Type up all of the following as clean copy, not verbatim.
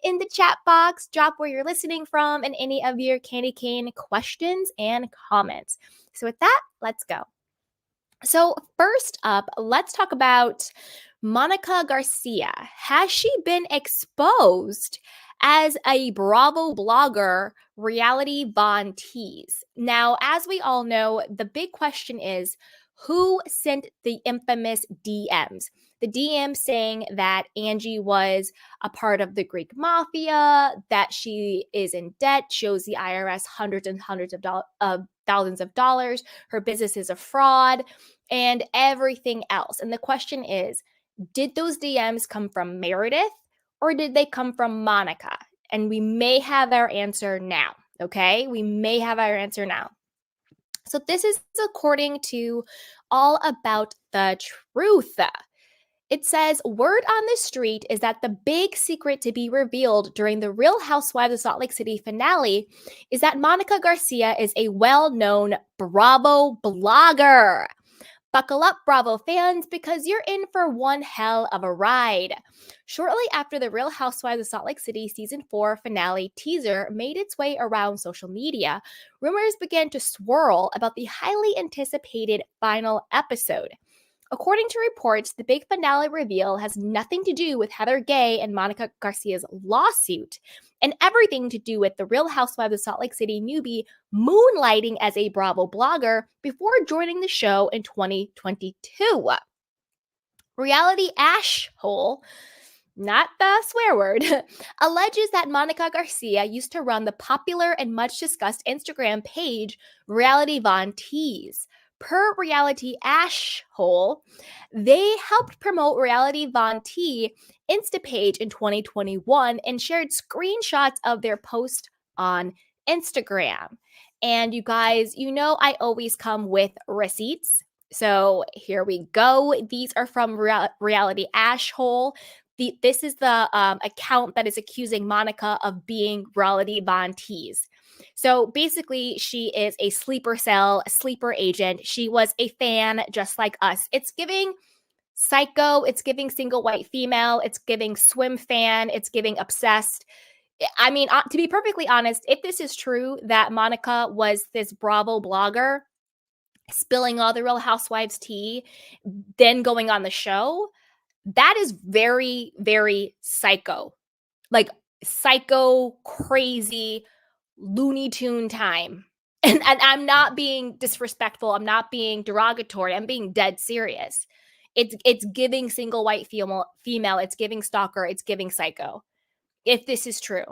in the chat box. Drop where you're listening from and any of your candy cane questions and comments. So with that, let's go. So first up, let's talk about Monica Garcia. Has she been exposed as a Bravo blogger, reality Von Tease? Now, as we all know, the big question is, who sent the infamous DMs? The DM saying that Angie was a part of the Greek mafia, that she is in debt, she owes the IRS hundreds and hundreds of thousands of dollars, her business is a fraud, and everything else. And the question is, did those DMs come from Meredith or did they come from Monica? And we may have our answer now, okay? We may have our answer now. So this is according to All About the Truth. It says, word on the street is that the big secret to be revealed during the Real Housewives of Salt Lake City finale is that Monica Garcia is a well-known Bravo blogger. Buckle up, Bravo fans, because you're in for one hell of a ride. Shortly after the Real Housewives of Salt Lake City Season 4 finale teaser made its way around social media, rumors began to swirl about the highly anticipated final episode. According to reports, the big finale reveal has nothing to do with Heather Gay and Monica Garcia's lawsuit, and everything to do with the Real Housewives of Salt Lake City newbie moonlighting as a Bravo blogger before joining the show in 2022. Reality Ashhole, not the swear word, alleges that Monica Garcia used to run the popular and much discussed Instagram page Reality Von Tease. Per Reality Ashhole, they helped promote Reality Von T Instapage in 2021 and shared screenshots of their post on Instagram. And you guys, you know I always come with receipts. So here we go. These are from Reality Ashhole. This is the account that is accusing Monica of being Reality Von Tease. So basically, she is a sleeper cell, a sleeper agent. She was a fan just like us. It's giving psycho, it's giving single white female, it's giving swim fan, it's giving obsessed. I mean, to be perfectly honest, if this is true that Monica was this Bravo blogger spilling all the Real Housewives tea, then going on the show, that is very, very psycho. Like psycho, crazy, Looney Tune time. And I'm not being disrespectful. I'm not being derogatory. I'm being dead serious. It's giving single white female. It's giving stalker. It's giving psycho. If this is true.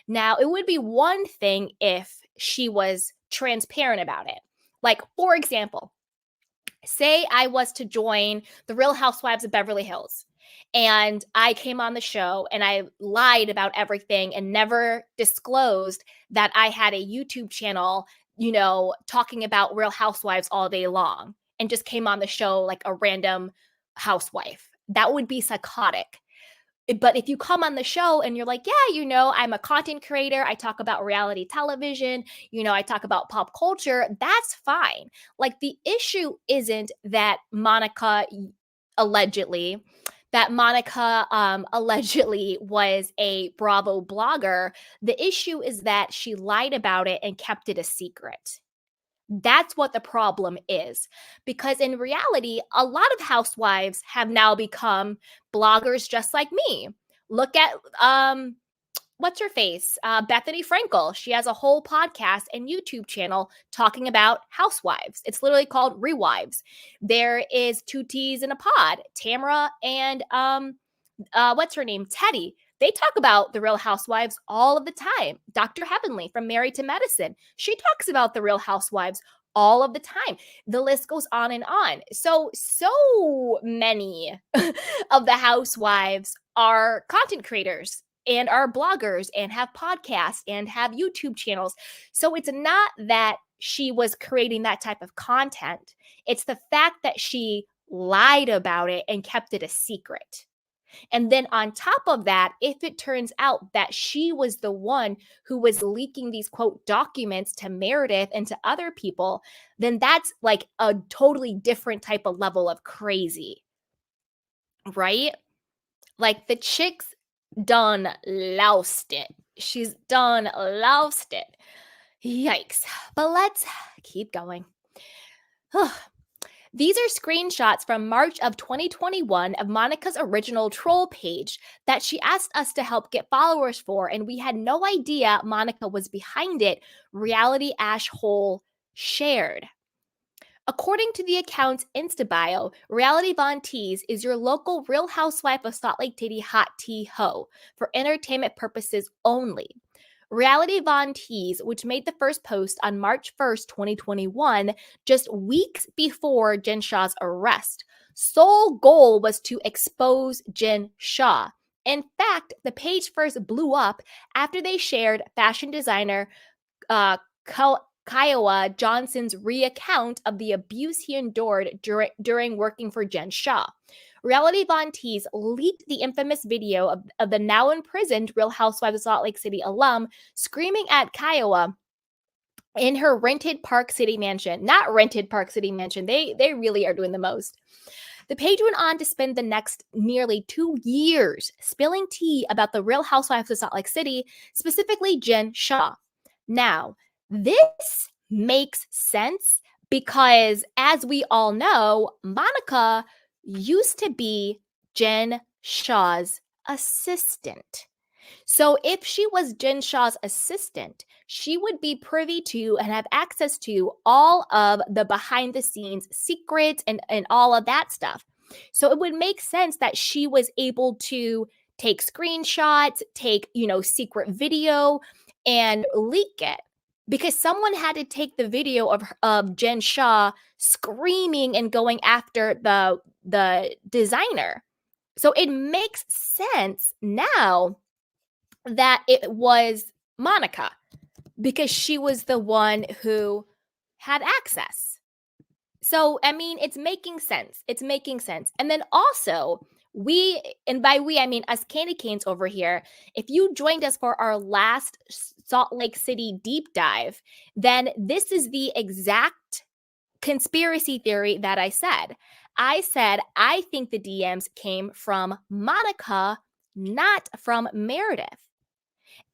Now, it would be one thing if she was transparent about it. Like, for example, say I was to join the Real Housewives of Beverly Hills and I came on the show and I lied about everything and never disclosed that I had a YouTube channel, you know, talking about Real Housewives all day long and just came on the show like a random housewife. That would be psychotic. But if you come on the show and you're like, yeah, you know, I'm a content creator, I talk about reality television, you know, I talk about pop culture, that's fine. Like the issue isn't that Monica allegedly was a Bravo blogger. The issue is that she lied about it and kept it a secret. That's what the problem is. Because in reality, a lot of housewives have now become bloggers just like me. Look at what's her face? Bethany Frankel. She has a whole podcast and YouTube channel talking about housewives. It's literally called Rewives. There is two T's in a pod, Tamara and what's her name? Teddy. They talk about the Real Housewives all of the time. Dr. Heavenly from Married to Medicine. She talks about the Real Housewives all of the time. The list goes on and on. So many of the housewives are content creators and are bloggers and have podcasts and have YouTube channels. So it's not that she was creating that type of content. It's the fact that she lied about it and kept it a secret. And then on top of that, if it turns out that she was the one who was leaking these quote documents to Meredith and to other people, then that's like a totally different type of level of crazy, right? Like the chicks done lost it. She's done lost it. Yikes. But let's keep going. These are screenshots from March of 2021 of Monica's original troll page that she asked us to help get followers for, and we had no idea Monica was behind it, Reality Ash Hole shared. According to the account's Insta bio, Reality Von Tease is your local Real Housewife of Salt Lake City hot tea hoe for entertainment purposes only. Reality Von Tease, which made the first post on March 1st, 2021, just weeks before Jen Shah's arrest. Sole goal was to expose Jen Shah. In fact, the page first blew up after they shared fashion designer Kiowa Johnson's re-account of the abuse he endured during working for Jen Shah. Reality Von Tease leaked the infamous video of the now imprisoned Real Housewives of Salt Lake City alum screaming at Kiowa in her rented Park City mansion. Not rented Park City mansion. They really are doing the most. The page went on to spend the next nearly 2 years spilling tea about the Real Housewives of Salt Lake City, specifically Jen Shah. Now, this makes sense because, as we all know, Monica used to be Jen Shah's assistant. So if she was Jen Shah's assistant, she would be privy to and have access to all of the behind the scenes secrets and all of that stuff. So it would make sense that she was able to take screenshots, take, secret video and leak it. Because someone had to take the video of Jen Shah screaming and going after the designer. So it makes sense now that it was Monica because she was the one who had access. So, I mean, it's making sense. It's making sense. And then also, and by we, I mean us candy canes over here, if you joined us for our last Salt Lake City deep dive, then this is the exact conspiracy theory that I said. I said, I think the DMs came from Monica, not from Meredith.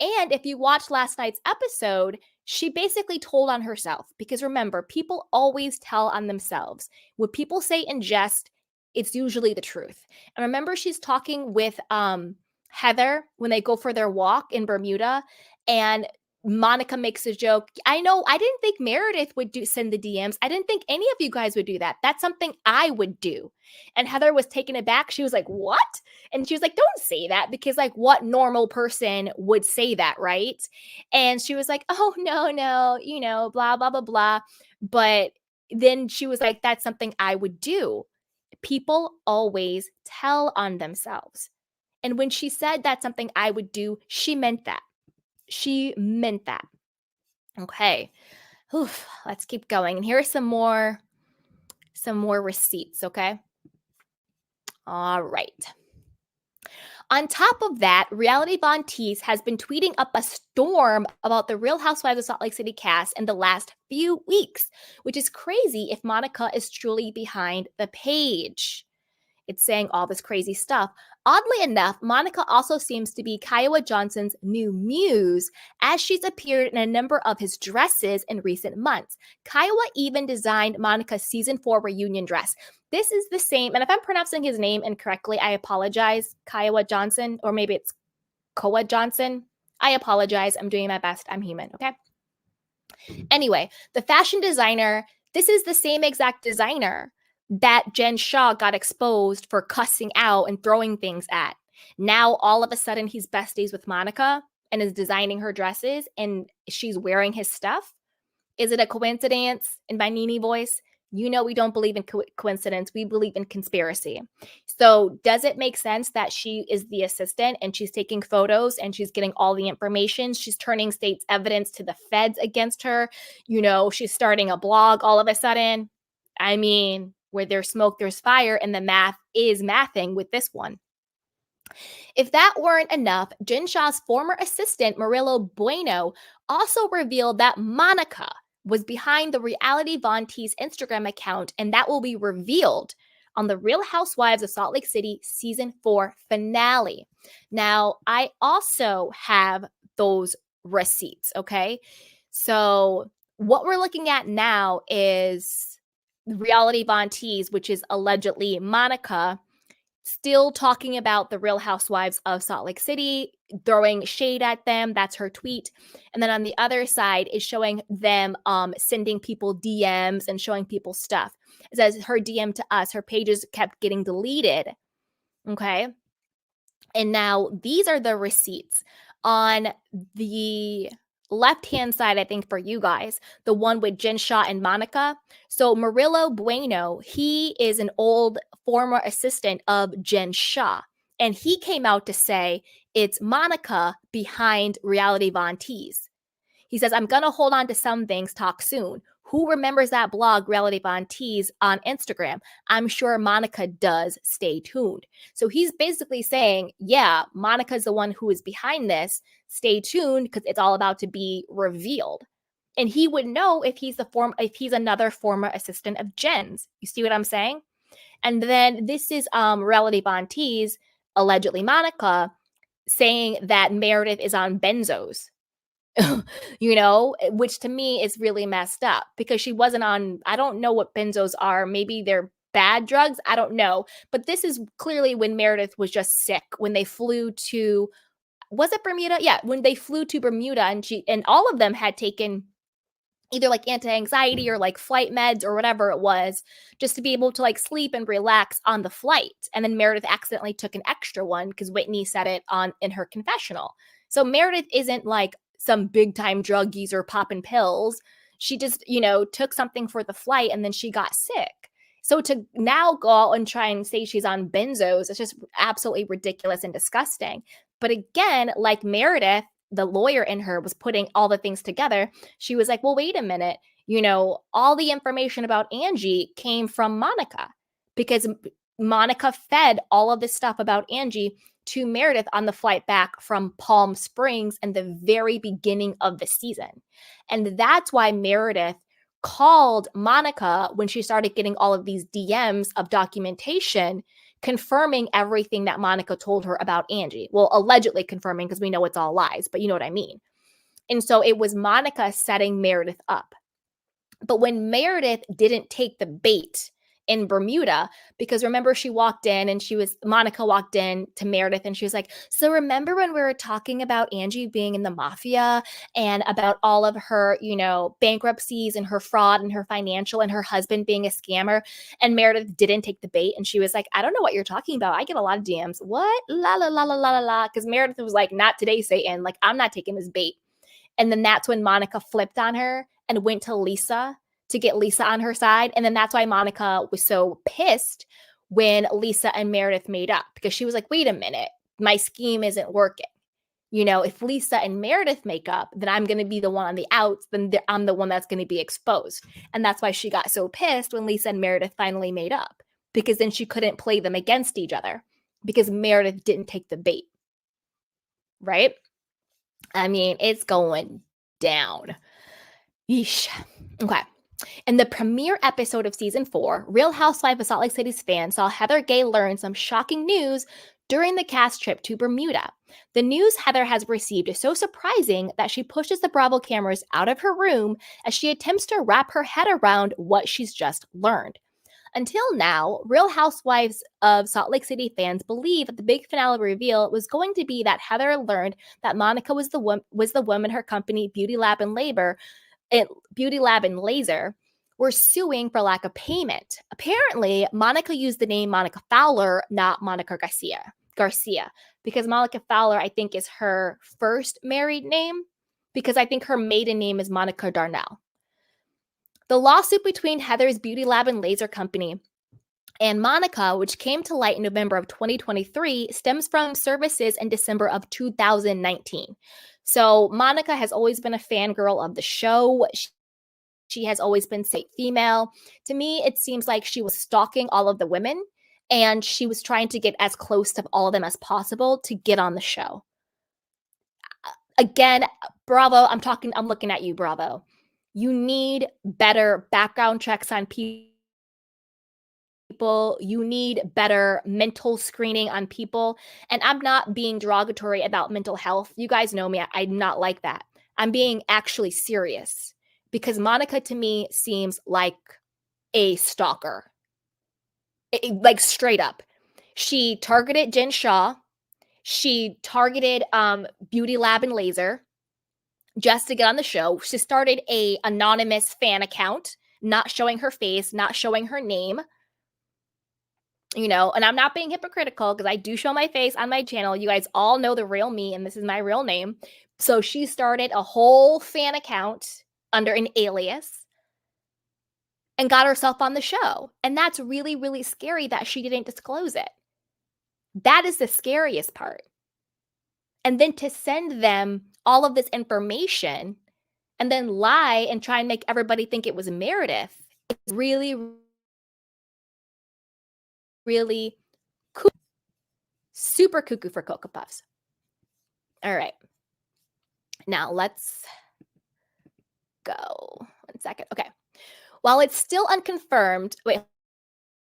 And if you watched last night's episode, she basically told on herself because remember, people always tell on themselves. What people say in jest, it's usually the truth. And remember, she's talking with Heather when they go for their walk in Bermuda, and Monica makes a joke. I know, I didn't think Meredith would send the DMs. I didn't think any of you guys would do that. That's something I would do. And Heather was taken aback. She was like, what? And she was like, don't say that because like what normal person would say that, right? And she was like, oh, no, blah, blah, blah, blah. But then she was like, that's something I would do. People always tell on themselves. And when she said that's something I would do, she meant that. She meant that. Okay. Oof, let's keep going. And here are some more receipts, okay? All right. On top of that, Reality Von Tease has been tweeting up a storm about the Real Housewives of Salt Lake City cast in the last few weeks, which is crazy if Monica is truly behind the page. It's saying all this crazy stuff. Oddly enough, Monica also seems to be Kiowa Johnson's new muse, as she's appeared in a number of his dresses in recent months. Kiowa even designed Monica's season 4 reunion dress. This is the same, and if I'm pronouncing his name incorrectly, I apologize, Kiowa Johnson, or maybe it's Koa Johnson. I apologize. I'm doing my best. I'm human, okay? Anyway, the fashion designer, this is the same exact designer that Jen Shah got exposed for cussing out and throwing things at. Now, all of a sudden, he's besties with Monica and is designing her dresses and she's wearing his stuff. Is it a coincidence? In my Nini voice, you know we don't believe in coincidence. We believe in conspiracy. So does it make sense that she is the assistant and she's taking photos and she's getting all the information? She's turning state's evidence to the feds against her. She's starting a blog all of a sudden. I mean, where there's smoke, there's fire, and the math is mathing with this one. If that weren't enough, Jen Shah's former assistant, Murillo Bueno, also revealed that Monica was behind the Reality Von Tease Instagram account, and that will be revealed on the Real Housewives of Salt Lake City season 4 finale. Now, I also have those receipts, okay? So, what we're looking at now is reality Von Tease, which is allegedly Monica, still talking about the Real Housewives of Salt Lake City, throwing shade at them. That's her tweet. And then on the other side is showing them sending people DMs and showing people stuff. It says her DM to us, her pages kept getting deleted. Okay. And now these are the receipts. On the left-hand side, I think for you guys, the one with Jen Shah and Monica. So Murillo Bueno, he is an old former assistant of Jen Shah. And he came out to say it's Monica behind Reality Von Tease. He says, I'm going to hold on to some things, talk soon. Who remembers that blog, Reality Von Tease, on Instagram? I'm sure Monica does. Stay tuned. So he's basically saying, yeah, Monica's the one who is behind this. Stay tuned because it's all about to be revealed. And he would know if he's another former assistant of Jen's. You see what I'm saying? And then this is Reality Von Tease, allegedly Monica, saying that Meredith is on benzos. Which to me is really messed up because she wasn't on, I don't know what benzos are. Maybe they're bad drugs. I don't know. But this is clearly when Meredith was just sick, when they flew to, was it Bermuda? Yeah, when they flew to Bermuda and all of them had taken either like anti-anxiety or like flight meds or whatever it was, just to be able to like sleep and relax on the flight. And then Meredith accidentally took an extra one because Whitney said it in her confessional. So Meredith isn't like some big time drug user popping pills. She just, took something for the flight and then she got sick. So to now go out and try and say she's on benzos, it's just absolutely ridiculous and disgusting. But again, like Meredith, the lawyer in her was putting all the things together. She was like, well, wait a minute. All the information about Angie came from Monica because Monica fed all of this stuff about Angie to Meredith on the flight back from Palm Springs in the very beginning of the season. And that's why Meredith called Monica when she started getting all of these DMs of documentation confirming everything that Monica told her about Angie. Well, allegedly confirming because we know it's all lies, but you know what I mean. And so it was Monica setting Meredith up. But when Meredith didn't take the bait in Bermuda, because remember she walked in and Monica walked in to Meredith and she was like, so remember when we were talking about Angie being in the mafia and about all of her, bankruptcies and her fraud and her financial and her husband being a scammer, and Meredith didn't take the bait and she was like, I don't know what you're talking about. I get a lot of DMs. What? La la la la la la la. Because Meredith was like, not today, Satan. Like, I'm not taking this bait. And then that's when Monica flipped on her and went to Lisa to get Lisa on her side. And then that's why Monica was so pissed when Lisa and Meredith made up, because she was like, wait a minute, my scheme isn't working. If Lisa and Meredith make up, then I'm going to be the one on the outs. Then I'm the one that's going to be exposed. And that's why she got so pissed when Lisa and Meredith finally made up, because then she couldn't play them against each other because Meredith didn't take the bait. Right? I mean, it's going down. Yeesh. Okay. In the premiere episode of season 4, Real Housewives of Salt Lake City's fans saw Heather Gay learn some shocking news during the cast trip to Bermuda. The news Heather has received is so surprising that she pushes the Bravo cameras out of her room as she attempts to wrap her head around what she's just learned. Until now, Real Housewives of Salt Lake City fans believe that the big finale reveal was going to be that Heather learned that Monica was the woman her company Beauty Lab and Laser were suing for lack of payment. Apparently, Monica used the name Monica Fowler, not Monica Garcia, because Monica Fowler, I think, is her first married name, because I think her maiden name is Monica Darnell. The lawsuit between Heather's Beauty Lab and Laser Company and Monica, which came to light in November of 2023, stems from services in December of 2019. So Monica has always been a fangirl of the show. She has always been safe female. To me, it seems like she was stalking all of the women and she was trying to get as close to all of them as possible to get on the show. Again, Bravo, I'm looking at you, Bravo. You need better background checks on people people. You need better mental screening on people. And I'm not being derogatory about mental health. You guys know me. I'm not like that. I'm being actually serious because Monica to me seems like a stalker. Like straight up. She targeted Jen Shah. She targeted Beauty Lab and Laser just to get on the show. She started a anonymous fan account, not showing her face, not showing her name. And I'm not being hypocritical because I do show my face on my channel. You guys all know the real me, and this is my real name. So she started a whole fan account under an alias and got herself on the show. And that's really, really scary that she didn't disclose it. That is the scariest part. And then to send them all of this information and then lie and try and make everybody think it was Meredith, it's really, really cool. Super cuckoo for Cocoa Puffs. All right. Now let's go. 1 second. Okay. While it's still unconfirmed, wait,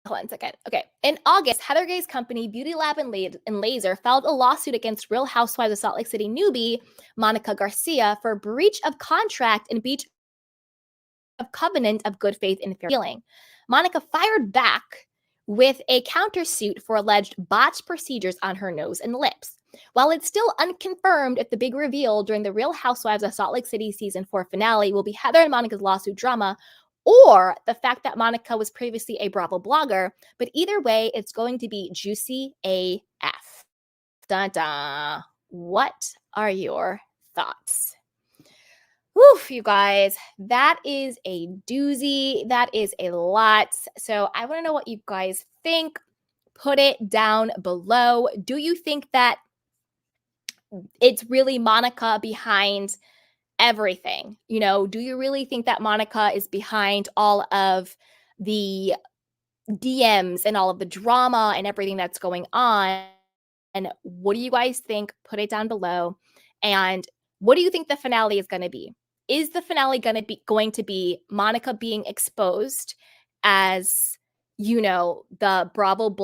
hold on a second. Okay. In August, Heather Gay's company, Beauty Lab and Laser, filed a lawsuit against Real Housewives of Salt Lake City newbie Monica Garcia for breach of contract and breach of covenant of good faith and fair dealing. Monica fired back with a countersuit for alleged botched procedures on her nose and lips. While it's still unconfirmed if the big reveal during the Real Housewives of Salt Lake City season 4 finale will be Heather and Monica's lawsuit drama or the fact that Monica was previously a Bravo blogger, but either way, it's going to be juicy AF. Dun-dun. What are your thoughts? Woof, you guys, that is a doozy. That is a lot. So I want to know what you guys think. Put it down below. Do you think that it's really Monica behind everything? Do you really think that Monica is behind all of the DMs and all of the drama and everything that's going on? And what do you guys think? Put it down below. And what do you think the finale is going to be? Is the finale going to be Monica being exposed as, the Bravo blog